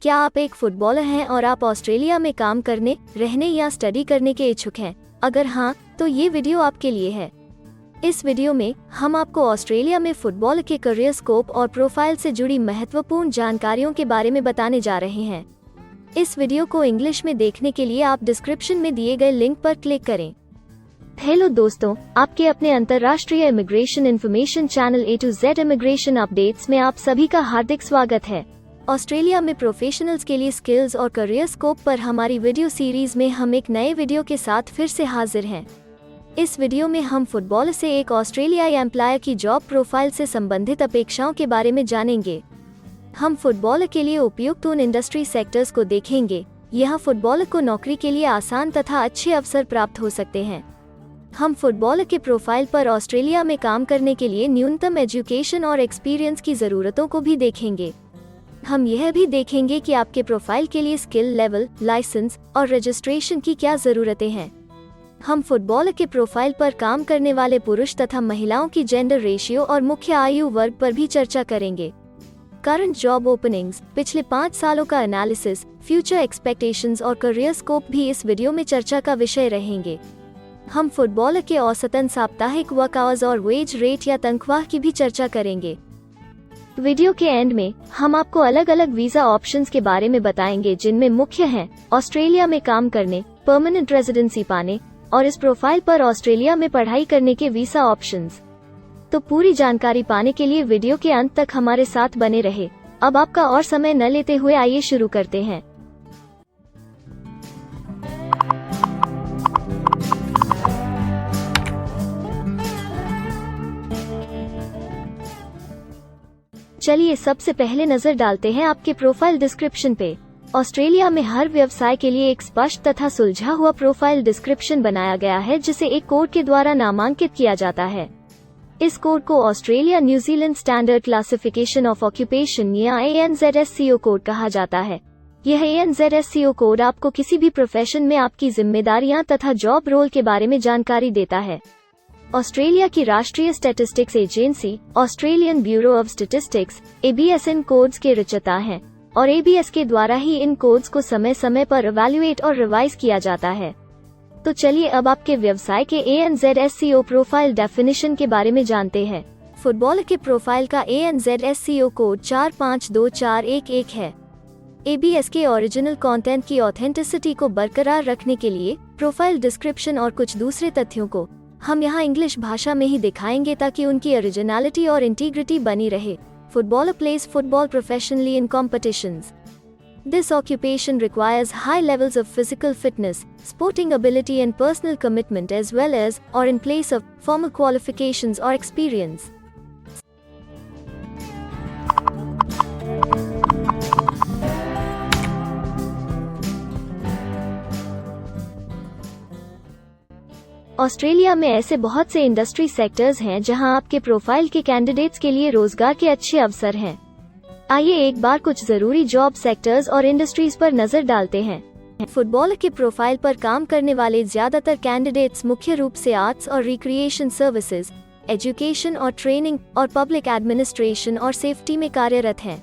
क्या आप एक फुटबॉलर हैं और आप ऑस्ट्रेलिया में काम करने, रहने या स्टडी करने के इच्छुक हैं? अगर हाँ, तो ये वीडियो आपके लिए है। इस वीडियो में हम आपको ऑस्ट्रेलिया में फुटबॉल के करियर स्कोप और प्रोफाइल से जुड़ी महत्वपूर्ण जानकारियों के बारे में बताने जा रहे हैं। इस वीडियो को इंग्लिश में देखने के लिए आप डिस्क्रिप्शन में दिए गए लिंक पर क्लिक करें। हेलो दोस्तों, आपके अपने अंतर्राष्ट्रीय immigration information channel A to Z immigration updates में आप सभी का हार्दिक स्वागत है। ऑस्ट्रेलिया में प्रोफेशनल्स के लिए स्किल्स और करियर स्कोप पर हमारी वीडियो सीरीज में हम एक नए वीडियो के साथ फिर से हाजिर हैं। इस वीडियो में हम फुटबॉल से एक ऑस्ट्रेलियाई एम्प्लॉयर की जॉब प्रोफाइल से संबंधित अपेक्षाओं के बारे में जानेंगे। हम फुटबॉल के लिए उपयुक्त उन इंडस्ट्री सेक्टर्स को देखेंगे। यहाँ फुटबॉल को नौकरी के लिए आसान तथा अच्छे अवसर प्राप्त हो सकते हैं। हम फुटबॉल के प्रोफाइल पर ऑस्ट्रेलिया में काम करने के लिए न्यूनतम एजुकेशन और एक्सपीरियंस की ज़रूरतों को भी देखेंगे। हम यह भी देखेंगे कि आपके प्रोफाइल के लिए स्किल लेवल, लाइसेंस और रजिस्ट्रेशन की क्या ज़रूरतें हैं। हम फुटबॉल के प्रोफाइल पर काम करने वाले पुरुष तथा महिलाओं की जेंडर रेशियो और मुख्य आयु वर्ग पर भी चर्चा करेंगे। करंट जॉब ओपनिंग्स, पिछले 5 सालों का एनालिसिस, फ्यूचर एक्सपेक्टेशंस और करियर स्कोप भी इस वीडियो में चर्चा का विषय रहेंगे। हम फुटबॉल के औसतन साप्ताहिक वर्क आवर्स और वेज रेट या तनख्वाह की भी चर्चा करेंगे। वीडियो के एंड में हम आपको अलग अलग वीजा ऑप्शंस के बारे में बताएंगे, जिनमें मुख्य हैं ऑस्ट्रेलिया में काम करने, परमानेंट रेजिडेंसी पाने और इस प्रोफाइल पर ऑस्ट्रेलिया में पढ़ाई करने के वीजा ऑप्शंस। तो पूरी जानकारी पाने के लिए वीडियो के अंत तक हमारे साथ बने रहे। अब आपका और समय न लेते हुए आइए शुरू करते हैं। चलिए सबसे पहले नजर डालते हैं आपके प्रोफाइल डिस्क्रिप्शन पे। ऑस्ट्रेलिया में हर व्यवसाय के लिए एक स्पष्ट तथा सुलझा हुआ प्रोफाइल डिस्क्रिप्शन बनाया गया है, जिसे एक कोड के द्वारा नामांकित किया जाता है। इस कोड को Australia New Zealand standard classification of occupation या ANZSCO कोड कहा जाता है। यह ANZSCO कोड आपको किसी भी प्रोफेशन में आपकी जिम्मेदारियां तथा जॉब रोल के बारे में जानकारी देता है। ऑस्ट्रेलिया की राष्ट्रीय statistics agency, Australian bureau of statistics, ABS in codes के रचयिता हैं और ABS के द्वारा ही इन कोड्स को समय समय पर इवैल्यूएट और रिवाइज किया जाता है। तो चलिए अब आपके व्यवसाय के ANZSCO प्रोफाइल डेफिनेशन के बारे में जानते हैं। फुटबॉल के प्रोफाइल का ANZSCO कोड 452411 है। ABS के ओरिजिनल कंटेंट की ऑथेंटिसिटी को बरकरार रखने के लिए प्रोफाइल डिस्क्रिप्शन और कुछ दूसरे तथ्यों को हम यहाँ इंग्लिश भाषा में ही दिखाएंगे, ताकि उनकी ओरिजिनलिटी और इंटीग्रिटी बनी रहे। Footballer plays football professionally in competitions. This occupation requires high levels of physical fitness, sporting ability and personal commitment, as well as, or in place of, formal qualifications or experience. Australia में ऐसे बहुत से industry sectors हैं जहां आपके profile के candidates के लिए रोजगार के अच्छे अवसर हैं। आइए एक बार कुछ जरूरी जॉब सेक्टर्स और इंडस्ट्रीज पर नजर डालते हैं। फुटबॉल के प्रोफाइल पर काम करने वाले ज्यादातर कैंडिडेट्स मुख्य रूप से आर्ट्स और रिक्रिएशन सर्विसेज, एजुकेशन और ट्रेनिंग और पब्लिक एडमिनिस्ट्रेशन और सेफ्टी में कार्यरत हैं।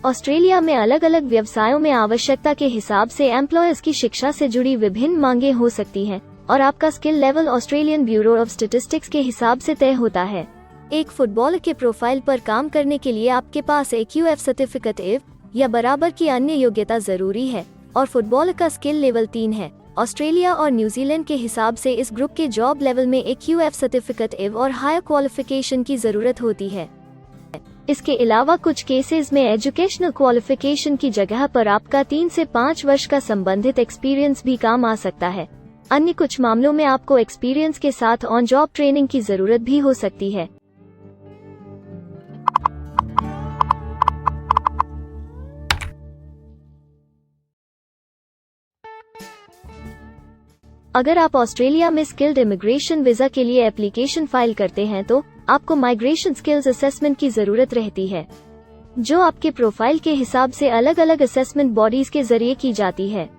ऑस्ट्रेलिया में अलग अलग व्यवसायों में आवश्यकता के हिसाब से एम्प्लॉयर्स की शिक्षा से जुड़ी विभिन्न मांगें हो सकती हैं और आपका skill level Australian bureau of statistics के हिसाब से तय होता है। एक फुटबॉल के प्रोफाइल पर काम करने के लिए आपके पास AQF सर्टिफिकेट EV या बराबर की अन्य योग्यता जरूरी है और फुटबॉल का स्किल लेवल 3 है। ऑस्ट्रेलिया और न्यूजीलैंड के हिसाब से इस ग्रुप के जॉब लेवल में AQF सर्टिफिकेट EV और हायर क्वालिफिकेशन की जरूरत होती है। इसके अलावा कुछ केसेस में एजुकेशनल क्वालिफिकेशन की जगह पर आपका 3 से 5 वर्ष का संबंधित एक्सपीरियंस भी काम आ सकता है। अन्य कुछ मामलों में आपको एक्सपीरियंस के साथ ऑन जॉब ट्रेनिंग की जरूरत भी हो सकती है। अगर आप ऑस्ट्रेलिया में स्किल्ड इमिग्रेशन वीजा के लिए एप्लीकेशन फाइल करते हैं तो आपको माइग्रेशन स्किल्स असेसमेंट की जरूरत रहती है, जो आपके प्रोफाइल के हिसाब से अलग अलग असेसमेंट बॉडीज के जरिए की जाती है।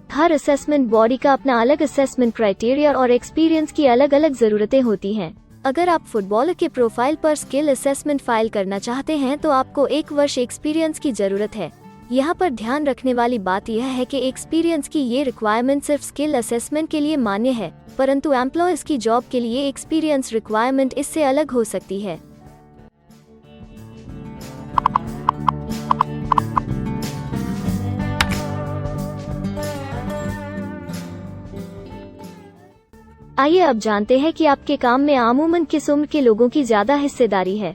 हर असेसमेंट बॉडी का अपना अलग असेसमेंट क्राइटेरिया और एक्सपीरियंस की अलग अलग जरूरतें होती हैं। अगर आप फुटबॉलर के प्रोफाइल पर स्किल असेसमेंट फाइल करना चाहते हैं तो आपको 1 वर्ष एक्सपीरियंस की जरूरत है। यहाँ पर ध्यान रखने वाली बात यह है कि एक्सपीरियंस की ये रिक्वायरमेंट सिर्फ स्किल असेसमेंट के लिए मान्य है, परंतु एम्प्लॉयर्स की जॉब के लिए एक्सपीरियंस रिक्वायरमेंट इससे अलग हो सकती है। आइए अब जानते हैं कि आपके काम में आमूमन किस उम्र के लोगों की ज्यादा हिस्सेदारी है।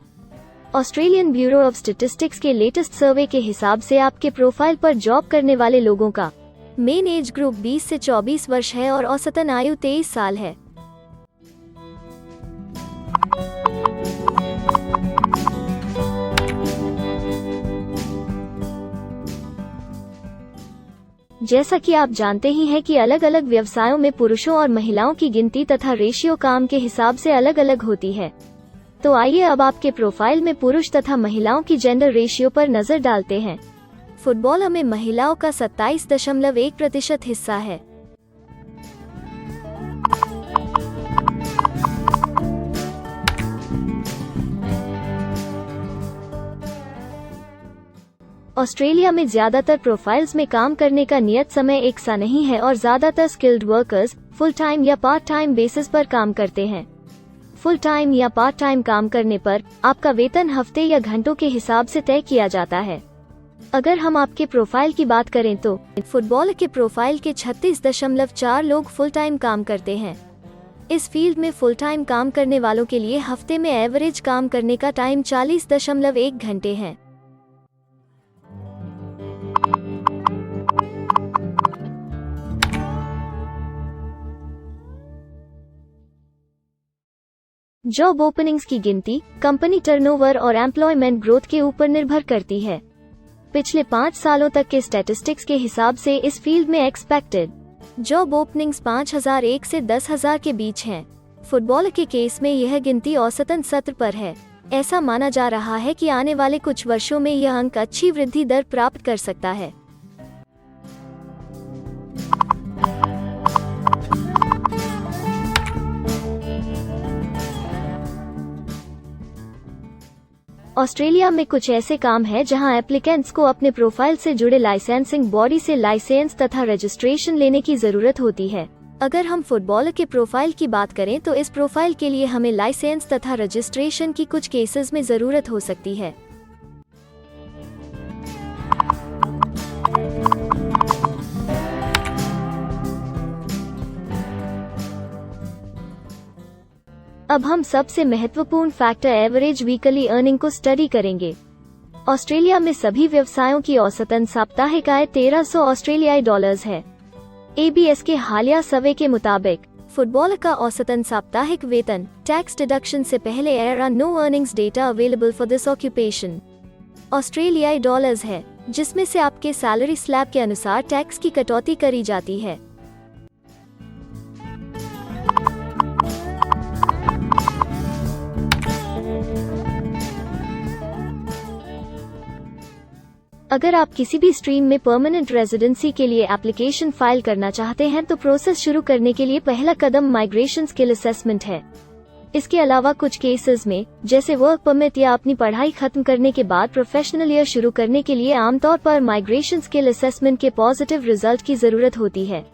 ऑस्ट्रेलियन ब्यूरो ऑफ स्टैटिस्टिक्स के लेटेस्ट सर्वे के हिसाब से आपके प्रोफाइल पर जॉब करने वाले लोगों का मेन एज ग्रुप 20 से 24 वर्ष है और औसतन आयु 23 साल है। जैसा कि आप जानते ही हैं कि अलग अलग व्यवसायों में पुरुषों और महिलाओं की गिनती तथा रेशियो काम के हिसाब से अलग अलग होती है। तो आइए अब आपके प्रोफाइल में पुरुष तथा महिलाओं की जेंडर रेशियो पर नजर डालते हैं। फुटबॉल में महिलाओं का 27.1% हिस्सा है। ऑस्ट्रेलिया में ज्यादातर प्रोफाइल्स में काम करने का नियत समय एक सा नहीं है और ज्यादातर स्किल्ड वर्कर्स फुल टाइम या पार्ट टाइम बेसिस पर काम करते हैं। फुल टाइम या पार्ट टाइम काम करने पर आपका वेतन हफ्ते या घंटों के हिसाब से तय किया जाता है। अगर हम आपके प्रोफाइल की बात करें तो फुटबॉल के प्रोफाइल के 36.4 लोग फुल टाइम काम करते हैं। इस फील्ड में फुल टाइम काम करने वालों के लिए हफ्ते में एवरेज काम करने का टाइम 40.1 घंटे है। जॉब ओपनिंग्स की गिनती कंपनी टर्नओवर और एम्प्लॉयमेंट ग्रोथ के ऊपर निर्भर करती है। पिछले 5 सालों तक के स्टैटिस्टिक्स के हिसाब से इस फील्ड में एक्सपेक्टेड जॉब ओपनिंग्स 5001 से 10,000 के बीच हैं। फुटबॉल के केस में यह गिनती औसतन 17 पर है। ऐसा माना जा रहा है कि आने वाले कुछ वर्षों में यह अंक अच्छी वृद्धि दर प्राप्त कर सकता है। ऑस्ट्रेलिया में कुछ ऐसे काम हैं जहां एप्लीकेंट्स को अपने प्रोफाइल से जुड़े लाइसेंसिंग बॉडी से लाइसेंस तथा रजिस्ट्रेशन लेने की जरूरत होती है। अगर हम फुटबॉलर के प्रोफाइल की बात करें तो इस प्रोफाइल के लिए हमें लाइसेंस तथा रजिस्ट्रेशन की कुछ केसेस में जरूरत हो सकती है। अब हम सबसे महत्वपूर्ण फैक्टर एवरेज वीकली अर्निंग को स्टडी करेंगे। ऑस्ट्रेलिया में सभी व्यवसायों की औसतन साप्ताहिक आय 1300 ऑस्ट्रेलियाई डॉलर्स है। ABS के हालिया सर्वे के मुताबिक फुटबॉल का औसतन साप्ताहिक वेतन टैक्स डिडक्शन से पहले no earnings data available for this occupation ऑस्ट्रेलियाई डॉलर्स है, जिसमें से आपके सैलरी स्लैब के अनुसार टैक्स की कटौती करी जाती है। अगर आप किसी भी स्ट्रीम में परमानेंट रेजिडेंसी के लिए एप्लीकेशन फाइल करना चाहते हैं तो प्रोसेस शुरू करने के लिए पहला कदम माइग्रेशन स्किल असेसमेंट है। इसके अलावा कुछ केसेस में जैसे वर्क परमिट या अपनी पढ़ाई खत्म करने के बाद प्रोफेशनल ईयर शुरू करने के लिए आमतौर पर माइग्रेशन स्किल असेसमेंट के पॉजिटिव रिजल्ट की जरूरत होती है।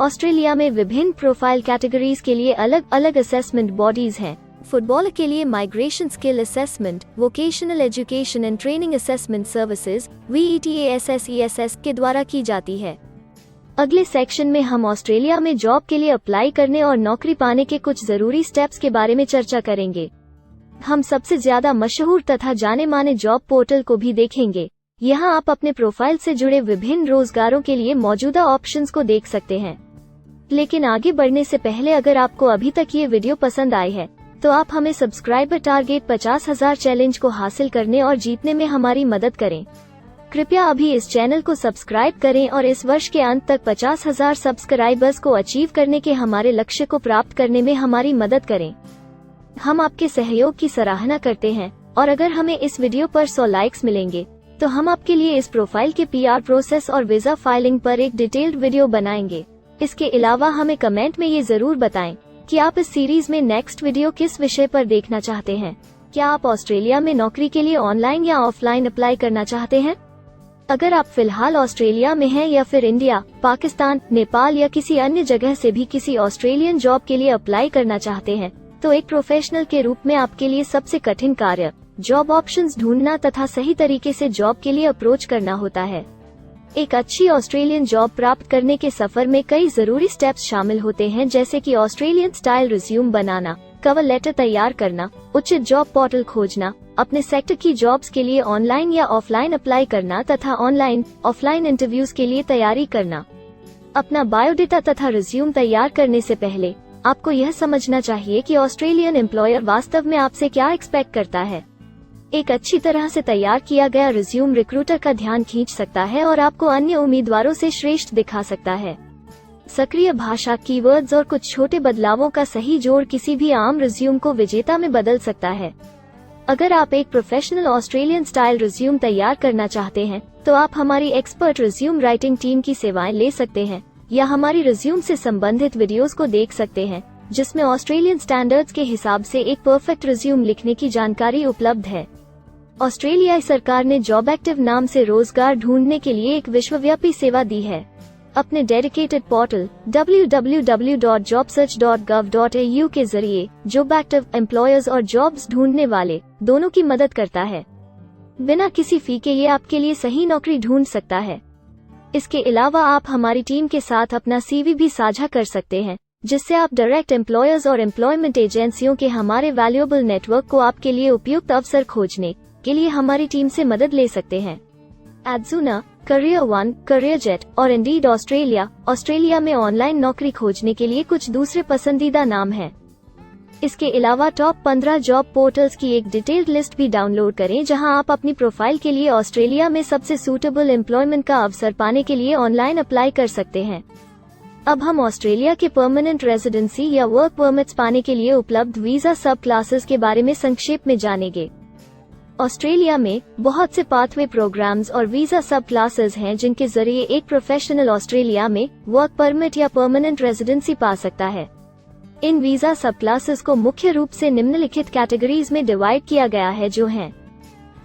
ऑस्ट्रेलिया में विभिन्न प्रोफाइल कैटेगरीज के लिए अलग अलग असेसमेंट बॉडीज हैं। फुटबॉल के लिए migration skill assessment vocational education and training assessment services VETASSESS के द्वारा की जाती है। अगले सेक्शन में हम ऑस्ट्रेलिया में जॉब के लिए अप्लाई करने और नौकरी पाने के कुछ जरूरी स्टेप्स के बारे में चर्चा करेंगे। हम सबसे ज्यादा मशहूर तथा जाने माने जॉब पोर्टल को भी देखेंगे। यहाँ आप अपने प्रोफाइल से जुड़े विभिन्न रोजगारों के लिए मौजूदा ऑप्शंस को देख सकते हैं। लेकिन आगे बढ़ने से पहले अगर आपको अभी तक ये वीडियो पसंद आई है तो आप हमें सब्सक्राइबर टारगेट 50,000 चैलेंज को हासिल करने और जीतने में हमारी मदद करें। कृपया अभी इस चैनल को सब्सक्राइब करें और इस वर्ष के अंत तक 50,000 सब्सक्राइबर्स को अचीव करने के हमारे लक्ष्य को प्राप्त करने में हमारी मदद करें। हम आपके सहयोग की सराहना करते हैं और अगर हमें इस वीडियो पर 100 लाइक्स मिलेंगे तो हम आपके लिए इस प्रोफाइल के PR प्रोसेस और वीजा फाइलिंग पर एक डिटेल्ड वीडियो बनाएंगे। इसके अलावा हमें कमेंट में ये जरूर बताएं कि आप इस सीरीज में नेक्स्ट वीडियो किस विषय पर देखना चाहते हैं। क्या आप ऑस्ट्रेलिया में नौकरी के लिए ऑनलाइन या ऑफलाइन अप्लाई करना चाहते हैं? अगर आप फिलहाल ऑस्ट्रेलिया में हैं या फिर इंडिया, पाकिस्तान, नेपाल या किसी अन्य जगह से भी किसी ऑस्ट्रेलियन जॉब के लिए अप्लाई करना चाहते हैं, तो एक प्रोफेशनल के रूप में आपके लिए सबसे कठिन कार्य जॉब ऑप्शंस ढूंढना तथा सही तरीके से जॉब के लिए अप्रोच करना होता है। एक अच्छी ऑस्ट्रेलियन जॉब प्राप्त करने के सफर में कई जरूरी स्टेप्स शामिल होते हैं, जैसे कि ऑस्ट्रेलियन स्टाइल रिज्यूम बनाना, कवर लेटर तैयार करना, उचित जॉब पोर्टल खोजना, अपने सेक्टर की जॉब्स के लिए ऑनलाइन या ऑफलाइन अप्लाई करना तथा ऑनलाइन ऑफलाइन इंटरव्यूज के लिए तैयारी करना। अपना बायोडेटा तथा रिज्यूम तैयार करने से पहले आपको यह समझना चाहिए कि ऑस्ट्रेलियन एम्प्लॉयर वास्तव में आपसे क्या एक्सपेक्ट करता है। एक अच्छी तरह से तैयार किया गया रिज्यूम रिक्रूटर का ध्यान खींच सकता है और आपको अन्य उम्मीदवारों से श्रेष्ठ दिखा सकता है। सक्रिय भाषा, कीवर्ड्स और कुछ छोटे बदलावों का सही जोड़ किसी भी आम रिज्यूम को विजेता में बदल सकता है। अगर आप एक प्रोफेशनल ऑस्ट्रेलियन स्टाइल रिज्यूम तैयार करना चाहते हैं, तो आप हमारी एक्सपर्ट रिज्यूम राइटिंग टीम की सेवाएं ले सकते हैं या हमारी रिज्यूम से संबंधित वीडियोस को देख सकते हैं, जिसमें ऑस्ट्रेलियन स्टैंडर्ड्स के हिसाब से एक परफेक्ट रिज्यूम लिखने की जानकारी उपलब्ध है। ऑस्ट्रेलियाई सरकार ने जॉब एक्टिव नाम से रोजगार ढूंढने के लिए एक विश्वव्यापी सेवा दी है। अपने डेडिकेटेड पोर्टल www.jobsearch.gov.au के जरिए जॉब एक्टिव एम्प्लॉयर्स और जॉब्स ढूंढने वाले दोनों की मदद करता है। बिना किसी फी के ये आपके लिए सही नौकरी ढूंढ सकता है। इसके अलावा आप हमारी टीम के साथ अपना CV भी साझा कर सकते हैं, जिससे आप डायरेक्ट एम्प्लॉयर्स और एम्प्लॉयमेंट एजेंसियों के हमारे वैल्यूएबल नेटवर्क को आपके लिए उपयुक्त अवसर खोजने के लिए हमारी टीम से मदद ले सकते हैं। एडजुना, करियर वन, करियर जेट और इंडीड ऑस्ट्रेलिया में ऑनलाइन नौकरी खोजने के लिए कुछ दूसरे पसंदीदा नाम हैं। इसके अलावा टॉप 15 जॉब पोर्टल्स की एक डिटेल्ड लिस्ट भी डाउनलोड करें, जहां आप अपनी प्रोफाइल के लिए ऑस्ट्रेलिया में सबसे सूटेबल एम्प्लॉयमेंट का अवसर पाने के लिए ऑनलाइन अप्लाई कर सकते हैं। अब हम ऑस्ट्रेलिया के परमानेंट रेजिडेंसी या वर्क परमिट्स पाने के लिए उपलब्ध वीजा सब क्लासेस के बारे में संक्षेप में जानेंगे। ऑस्ट्रेलिया में बहुत से पाथवे प्रोग्राम्स और वीजा सब क्लासेस हैं, जिनके जरिए एक प्रोफेशनल ऑस्ट्रेलिया में वर्क परमिट या परमानेंट रेजिडेंसी पा सकता है। इन वीजा सब क्लासेस को मुख्य रूप से निम्नलिखित कैटेगरीज में डिवाइड किया गया है, जो हैं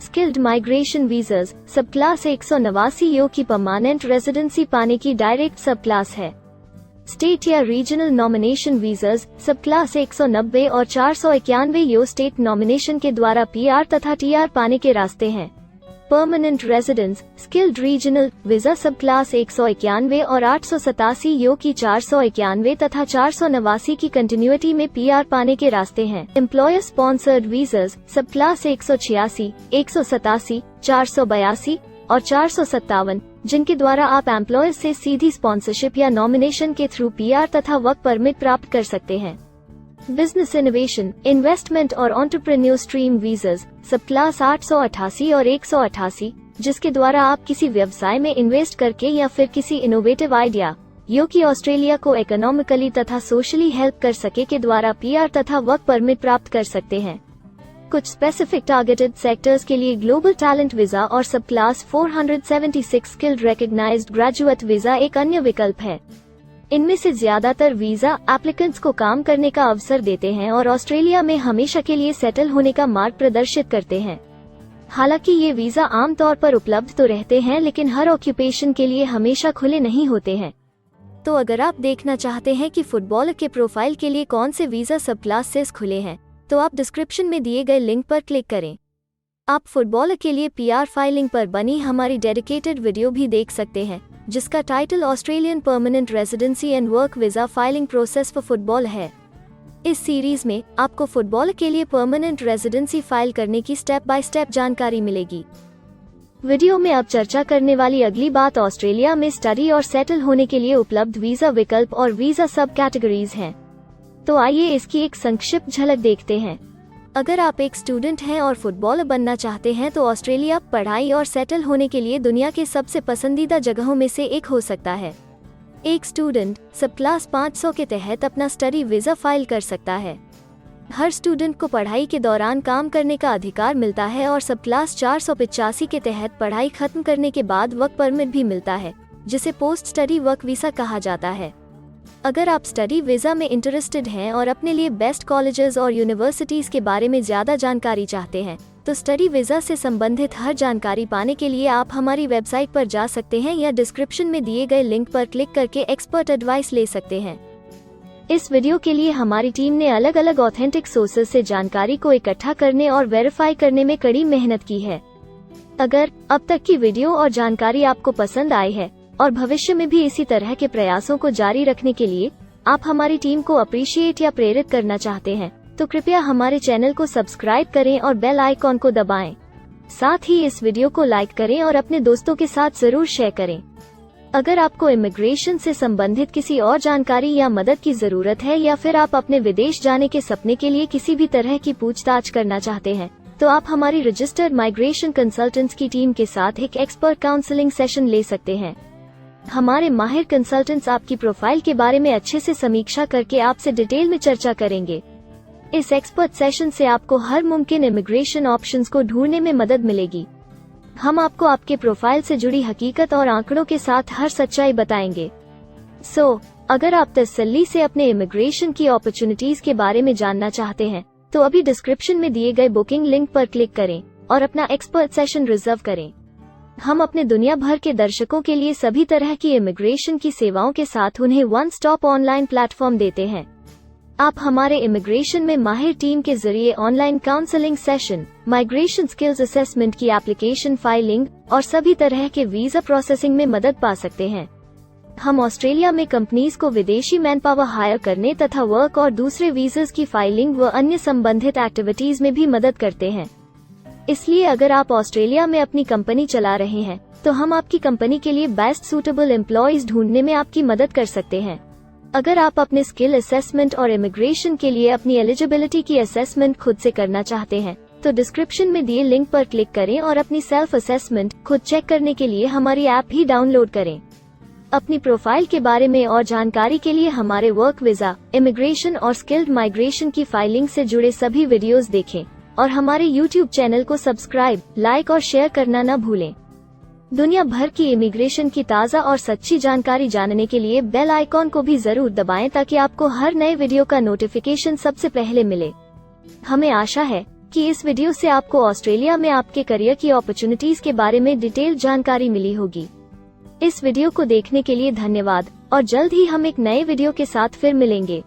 स्किल्ड माइग्रेशन वीजास सब क्लास 189 यो की परमानेंट रेजिडेंसी पाने की डायरेक्ट सब क्लास है। स्टेट या रीजनल नॉमिनेशन वीजास सब क्लास 190 और 491 यो स्टेट नॉमिनेशन के द्वारा PR तथा TR पाने के रास्ते हैं। Permanent residence skilled regional visa सब क्लास 191 और 887 यो की 491 तथा 489 की कंटिन्यूटी में PR पाने के रास्ते हैं। एम्प्लॉयर स्पॉन्सर्ड वीजास सब क्लास 186, 187, 482 और 457, जिनके द्वारा आप एम्प्लॉयर से सीधी स्पॉन्सरशिप या नॉमिनेशन के थ्रू PR तथा वर्क परमिट प्राप्त कर सकते हैं। बिजनेस इनोवेशन, इन्वेस्टमेंट और एंटरप्रेन्योर स्ट्रीम वीजास सब क्लास 888 और 188, जिसके द्वारा आप किसी व्यवसाय में इन्वेस्ट करके या फिर किसी इनोवेटिव आइडिया यो कि ऑस्ट्रेलिया को इकोनॉमिकली तथा सोशली हेल्प कर सके के द्वारा PR तथा वर्क परमिट प्राप्त कर सकते हैं। कुछ स्पेसिफिक टारगेटेड सेक्टर्स के लिए ग्लोबल टैलेंट वीजा और subclass 476 skilled recognised graduate visa एक अन्य विकल्प है। इनमें से ज्यादातर वीजा एप्लीकेंट्स को काम करने का अवसर देते हैं और ऑस्ट्रेलिया में हमेशा के लिए सेटल होने का मार्ग प्रदर्शित करते हैं। हालांकि ये वीजा आमतौर पर उपलब्ध तो रहते हैं, लेकिन हर ऑक्यूपेशन के लिए हमेशा खुले नहीं होते हैं। तो अगर आप देखना चाहते हैं कि फुटबॉलर के प्रोफाइल के लिए कौन से वीजा सब क्लासेस खुले हैं, तो आप डिस्क्रिप्शन में दिए गए लिंक पर क्लिक करें। आप फुटबॉलर के लिए PR फाइलिंग पर बनी हमारी डेडिकेटेड वीडियो भी देख सकते हैं, जिसका title Australian permanent residency and work visa filing process for football है। इस सीरीज में आपको फुटबॉलर के लिए परमानेंट रेजिडेंसी फाइल करने की स्टेप बाय स्टेप जानकारी मिलेगी। वीडियो में अब चर्चा करने वाली अगली बात ऑस्ट्रेलिया में स्टडी और सेटल होने के लिए उपलब्ध वीजा विकल्प और वीजा सब कैटेगरीज हैं। तो आइए इसकी एक संक्षिप्त झलक देखते हैं। अगर आप एक स्टूडेंट हैं और फुटबॉलर बनना चाहते हैं, तो ऑस्ट्रेलिया पढ़ाई और सेटल होने के लिए दुनिया के सबसे पसंदीदा जगहों में से एक हो सकता है। एक स्टूडेंट सब क्लास 500 के तहत अपना स्टडी वीजा फाइल कर सकता है। हर स्टूडेंट को पढ़ाई के दौरान काम करने का अधिकार मिलता है और सब क्लास 485 के तहत पढ़ाई खत्म करने के बाद वर्क परमिट भी मिलता है, जिसे पोस्ट स्टडी वर्क वीसा कहा जाता है। अगर आप स्टडी वीजा में इंटरेस्टेड हैं और अपने लिए बेस्ट कॉलेजेस और यूनिवर्सिटीज के बारे में ज़्यादा जानकारी चाहते हैं, तो स्टडी वीजा से संबंधित हर जानकारी पाने के लिए आप हमारी वेबसाइट पर जा सकते हैं या डिस्क्रिप्शन में दिए गए लिंक पर क्लिक करके एक्सपर्ट एडवाइस ले सकते हैं। इस वीडियो के लिए हमारी टीम ने अलग अलग ऑथेंटिक सोर्सेज से जानकारी को इकट्ठा करने और वेरीफाई करने में कड़ी मेहनत की है। अगर अब तक की वीडियो और जानकारी आपको पसंद आई है और भविष्य में भी इसी तरह के प्रयासों को जारी रखने के लिए आप हमारी टीम को अप्रिशिएट या प्रेरित करना चाहते हैं, तो कृपया हमारे चैनल को सब्सक्राइब करें और बेल आइकॉन को दबाएं। साथ ही इस वीडियो को लाइक करें और अपने दोस्तों के साथ जरूर शेयर करें। अगर आपको इमिग्रेशन से संबंधित किसी और जानकारी या मदद की जरूरत है या फिर आप अपने विदेश जाने के सपने के लिए किसी भी तरह की पूछताछ करना चाहते हैं, तो आप हमारी रजिस्टर्ड माइग्रेशन कंसल्टेंट्स की टीम के साथ एक एक्सपर्ट काउंसलिंग सेशन ले सकते हैं। हमारे माहिर कंसल्टेंट्स आपकी प्रोफाइल के बारे में अच्छे से समीक्षा करके आपसे डिटेल में चर्चा करेंगे। इस एक्सपर्ट सेशन से आपको हर मुमकिन इमिग्रेशन ऑप्शंस को ढूंढने में मदद मिलेगी। हम आपको आपके प्रोफाइल से जुड़ी हकीकत और आंकड़ों के साथ हर सच्चाई बताएंगे। अगर आप तसल्ली से अपने इमिग्रेशन की अपॉर्चुनिटीज के बारे में जानना चाहते हैं, तो अभी डिस्क्रिप्शन में दिए गए बुकिंग लिंक पर क्लिक करें और अपना एक्सपर्ट सेशन रिजर्व करें। हम अपने दुनिया भर के दर्शकों के लिए सभी तरह की इमिग्रेशन की सेवाओं के साथ उन्हें वन स्टॉप ऑनलाइन प्लेटफॉर्म देते हैं। आप हमारे इमिग्रेशन में माहिर टीम के जरिए online counselling session, migration skills assessment की एप्लीकेशन फाइलिंग और सभी तरह के वीजा प्रोसेसिंग में मदद पा सकते हैं। हम ऑस्ट्रेलिया में कंपनीज को विदेशी मैन पावर हायर करने तथा वर्क और दूसरे वीजास की फाइलिंग व अन्य संबंधित एक्टिविटीज में भी मदद करते हैं। इसलिए अगर आप ऑस्ट्रेलिया में अपनी कंपनी चला रहे हैं, तो हम आपकी कंपनी के लिए बेस्ट सूटेबल एम्प्लॉयज ढूंढने में आपकी मदद कर सकते हैं। अगर आप अपने स्किल असेसमेंट और इमिग्रेशन के लिए अपनी एलिजिबिलिटी की असेसमेंट खुद से करना चाहते हैं, तो डिस्क्रिप्शन में दिए लिंक पर क्लिक करें और अपनी सेल्फ असेसमेंट खुद चेक करने के लिए हमारी ऐप भी डाउनलोड करें। अपनी प्रोफाइल के बारे में और जानकारी के लिए हमारे वर्क वीजा, इमिग्रेशन और स्किल्ड माइग्रेशन की फाइलिंग से जुड़े सभी वीडियोस देखें और हमारे YouTube चैनल को सब्सक्राइब, लाइक और शेयर करना न भूलें। दुनिया भर की इमिग्रेशन की ताज़ा और सच्ची जानकारी जानने के लिए बेल आइकॉन को भी जरूर दबाएं ताकि आपको हर नए वीडियो का नोटिफिकेशन सबसे पहले मिले। हमें आशा है कि इस वीडियो से आपको ऑस्ट्रेलिया में आपके करियर की अपॉर्चुनिटीज के बारे में डिटेल जानकारी मिली होगी। इस वीडियो को देखने के लिए धन्यवाद और जल्द ही हम एक नए वीडियो के साथ फिर मिलेंगे।